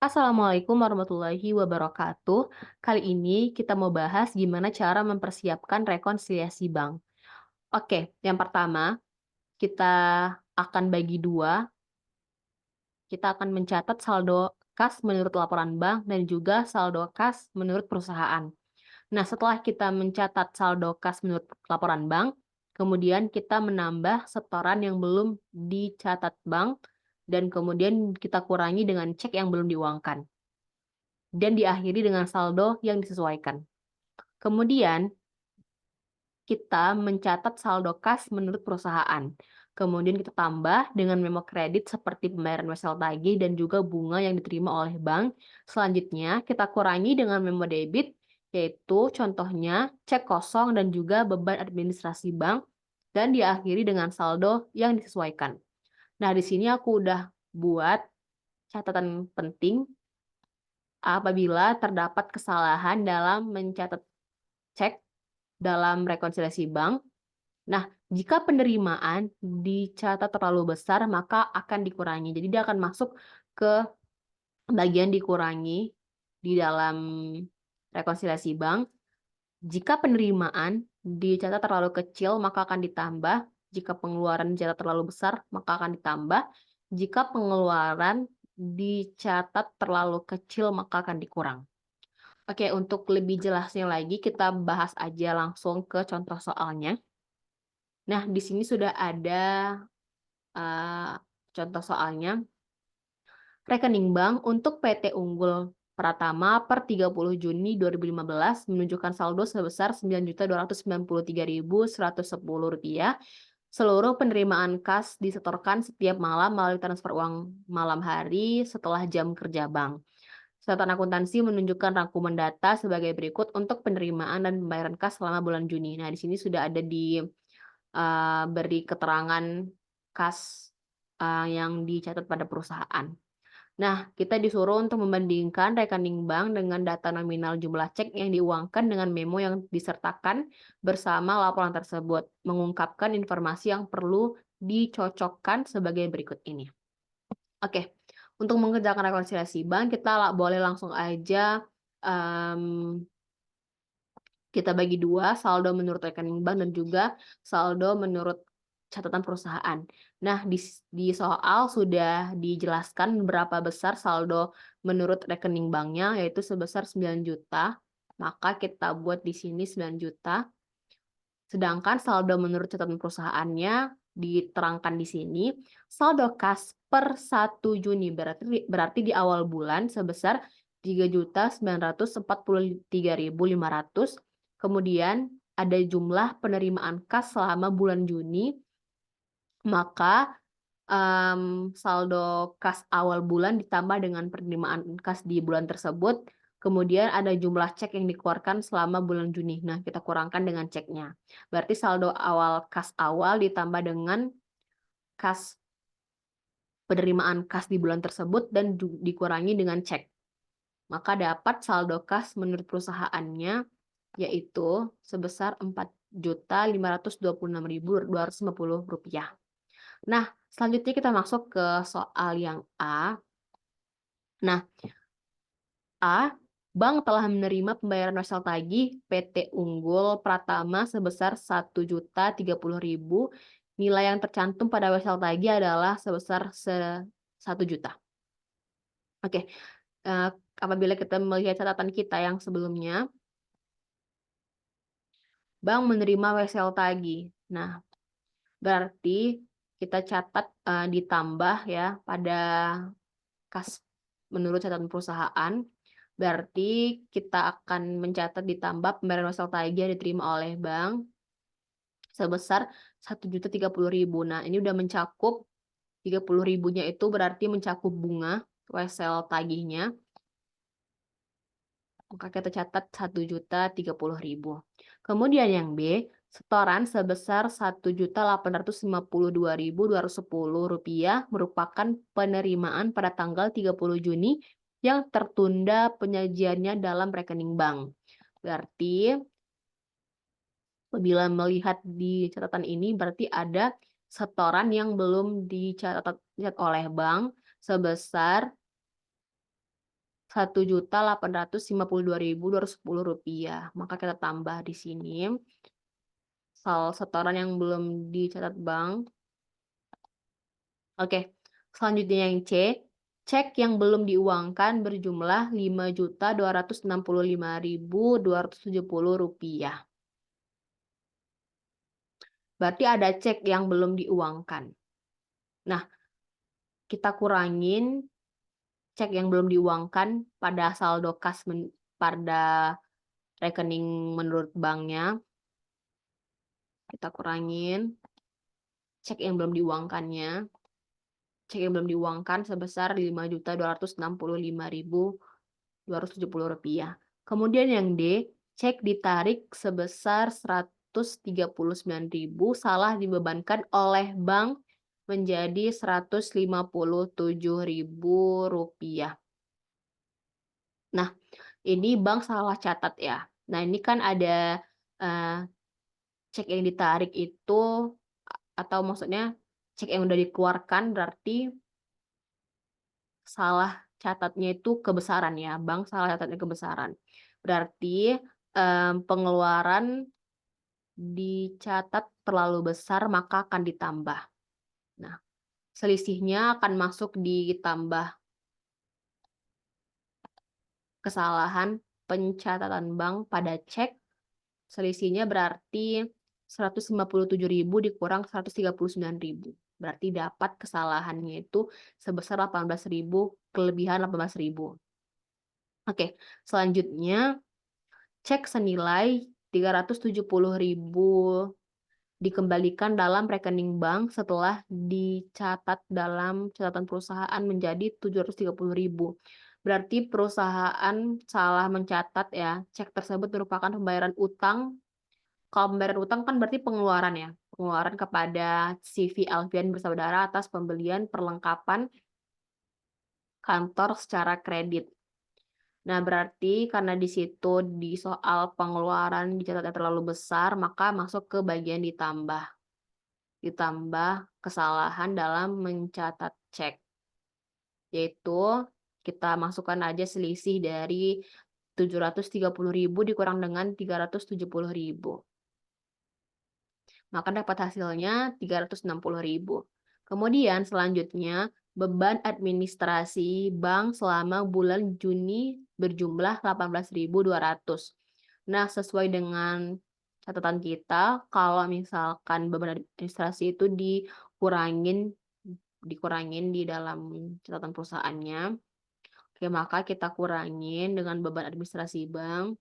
Assalamualaikum warahmatullahi wabarakatuh. Kali ini kita mau bahas gimana cara mempersiapkan rekonsiliasi bank. Oke, yang pertama kita akan bagi dua. Kita akan mencatat saldo kas menurut laporan bank dan juga saldo kas menurut perusahaan. Nah, setelah kita mencatat saldo kas menurut laporan bank, kemudian kita menambah setoran yang belum dicatat bank dan kemudian kita kurangi dengan cek yang belum diuangkan. Dan diakhiri dengan saldo yang disesuaikan. Kemudian, kita mencatat saldo kas menurut perusahaan. Kemudian kita tambah dengan memo kredit seperti pembayaran wesel tagih dan juga bunga yang diterima oleh bank. Selanjutnya, kita kurangi dengan memo debit, yaitu contohnya cek kosong dan juga beban administrasi bank, dan diakhiri dengan saldo yang disesuaikan. Nah, di sini aku udah buat catatan penting apabila terdapat kesalahan dalam mencatat cek dalam rekonsiliasi bank. Nah, jika penerimaan dicatat terlalu besar, maka akan dikurangi. Jadi dia akan masuk ke bagian dikurangi di dalam rekonsiliasi bank. Jika penerimaan dicatat terlalu kecil, maka akan ditambah. Jika pengeluaran dicatat terlalu besar, maka akan ditambah. Jika pengeluaran dicatat terlalu kecil, maka akan dikurang. Oke, untuk lebih jelasnya lagi, kita bahas aja langsung ke contoh soalnya. Nah, di sini sudah ada uh, contoh soalnya. Rekening bank untuk PT Unggul Pratama per 30 Juni 2015 menunjukkan saldo sebesar Rp9.293.110. Seluruh penerimaan kas disetorkan setiap malam melalui transfer uang malam hari setelah jam kerja bank. Catatan akuntansi menunjukkan rangkuman data sebagai berikut untuk penerimaan dan pembayaran kas selama bulan Juni. Nah, di sini sudah ada beri keterangan kas yang dicatat pada perusahaan. Nah, kita disuruh untuk membandingkan rekening bank dengan data nominal jumlah cek yang diuangkan dengan memo yang disertakan bersama laporan tersebut, mengungkapkan informasi yang perlu dicocokkan sebagai berikut ini. Oke, untuk mengerjakan rekonsiliasi bank, kita boleh langsung aja kita bagi dua, saldo menurut rekening bank dan juga saldo menurut catatan perusahaan. Nah, di soal sudah dijelaskan berapa besar saldo menurut rekening banknya, yaitu sebesar 9 juta. Maka kita buat di sini 9 juta. Sedangkan saldo menurut catatan perusahaannya diterangkan di sini, saldo kas per 1 Juni berarti di awal bulan sebesar 3.943.500. Kemudian ada jumlah penerimaan kas selama bulan Juni, maka saldo kas awal bulan ditambah dengan penerimaan kas di bulan tersebut. Kemudian ada jumlah cek yang dikeluarkan selama bulan Juni. Nah, kita kurangkan dengan ceknya. Berarti saldo awal kas awal ditambah dengan kas penerimaan kas di bulan tersebut dan dikurangi dengan cek. Maka dapat saldo kas menurut perusahaannya yaitu sebesar Rp4.526.250. Nah, selanjutnya kita masuk ke soal yang A. Nah, A, bank telah menerima pembayaran wesel tagih PT Unggul Pratama sebesar Rp1.030.000. Nilai yang tercantum pada wesel tagih adalah sebesar 1 juta. Oke, apabila kita melihat catatan kita yang sebelumnya, bank menerima wesel tagih. Nah, berarti kita catat ditambah ya pada kas menurut catatan perusahaan. Berarti kita akan mencatat ditambah pembayaran wesel tagih yang diterima oleh bank sebesar 1.030.000. Nah, ini udah mencakup 30.000-nya itu berarti mencakup bunga wesel tagihnya. Maka kita catat 1.030.000. Kemudian yang B, setoran sebesar Rp1.852.210 merupakan penerimaan pada tanggal 30 Juni yang tertunda penyajiannya dalam rekening bank. Berarti apabila melihat di catatan ini berarti ada setoran yang belum dicatat oleh bank sebesar Rp1.852.210. Maka kita tambah di sini setoran yang belum dicatat bank. Oke, selanjutnya yang C, cek yang belum diuangkan berjumlah Rp5.265.270. Berarti ada cek yang belum diuangkan. Nah, kita kurangin cek yang belum diuangkan pada saldo kas pada rekening menurut banknya. Kita kurangin cek yang belum diuangkannya. Cek yang belum diuangkan sebesar Rp5.265.270. Kemudian yang D, cek ditarik sebesar Rp139.000 salah dibebankan oleh bank menjadi Rp157.000. Nah, ini bank salah catat ya. Nah, ini kan ada cek yang ditarik itu, atau maksudnya cek yang udah dikeluarkan berarti salah catatnya itu kebesaran ya. Bank salah catatnya kebesaran. Berarti pengeluaran dicatat terlalu besar maka akan ditambah. Nah, selisihnya akan masuk ditambah kesalahan pencatatan bank pada cek. Selisihnya berarti 157.000 dikurang 139.000. Berarti dapat kesalahannya itu sebesar 18.000 kelebihan 18.000. Oke, selanjutnya cek senilai 370.000 dikembalikan dalam rekening bank setelah dicatat dalam catatan perusahaan menjadi 730.000. Berarti perusahaan salah mencatat ya. Cek tersebut merupakan pembayaran utang. Kalau pembayaran utang kan berarti pengeluaran ya. Pengeluaran kepada CV Alfian bersaudara atas pembelian perlengkapan kantor secara kredit. Nah, berarti karena di situ di soal pengeluaran dicatatnya terlalu besar, maka masuk ke bagian ditambah. Ditambah kesalahan dalam mencatat cek. Yaitu kita masukkan aja selisih dari 730.000 dikurang dengan 370.000. Maka dapat hasilnya 360.000. Kemudian selanjutnya beban administrasi bank selama bulan Juni berjumlah 18.200. Nah, sesuai dengan catatan kita, kalau misalkan beban administrasi itu dikurangin di dalam catatan perusahaannya, oke, maka kita kurangin dengan beban administrasi bank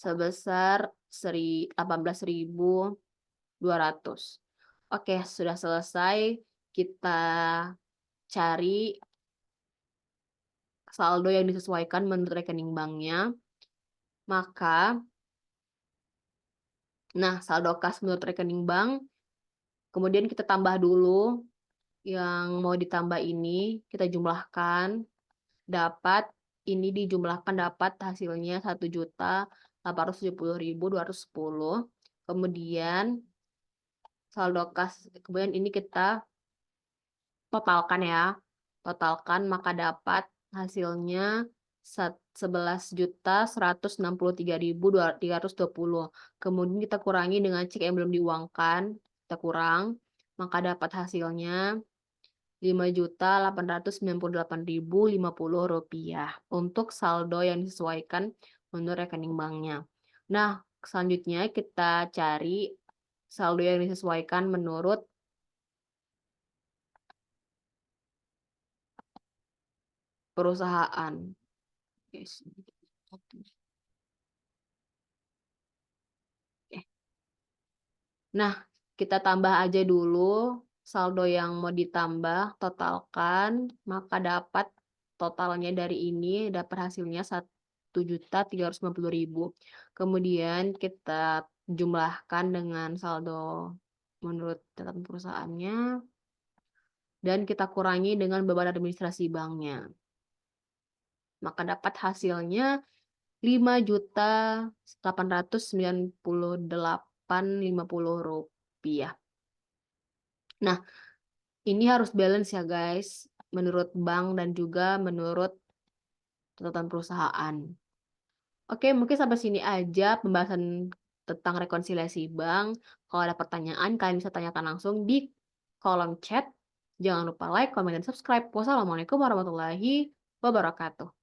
sebesar 18.200. Oke, sudah selesai. Kita cari saldo yang disesuaikan menurut rekening banknya. Maka, saldo kas menurut rekening bank, kemudian kita tambah dulu yang mau ditambah ini, kita jumlahkan, ini dijumlahkan dapat hasilnya 1.870.210. Kemudian saldo kas, kemudian ini kita totalkan ya. Totalkan maka dapat hasilnya 11.163.320. Kemudian kita kurangi dengan cek yang belum diuangkan, kita kurang, maka dapat hasilnya Rp5.898.050 untuk saldo yang disesuaikan menurut rekening banknya. Nah, selanjutnya kita cari saldo yang disesuaikan menurut perusahaan. Yes. Nah, kita tambah aja dulu saldo yang mau ditambah, totalkan, maka dapat totalnya dari ini, dapat hasilnya 1.350.000. Kemudian kita jumlahkan dengan saldo menurut catatan perusahaannya, dan kita kurangi dengan beban administrasi banknya. Maka dapat hasilnya 5.898.050 rupiah. Nah, ini harus balance ya guys, menurut bank dan juga menurut catatan perusahaan. Oke, mungkin sampai sini aja pembahasan tentang rekonsiliasi bank. Kalau ada pertanyaan, kalian bisa tanyakan langsung di kolom chat. Jangan lupa like, comment, dan subscribe. Wassalamualaikum warahmatullahi wabarakatuh.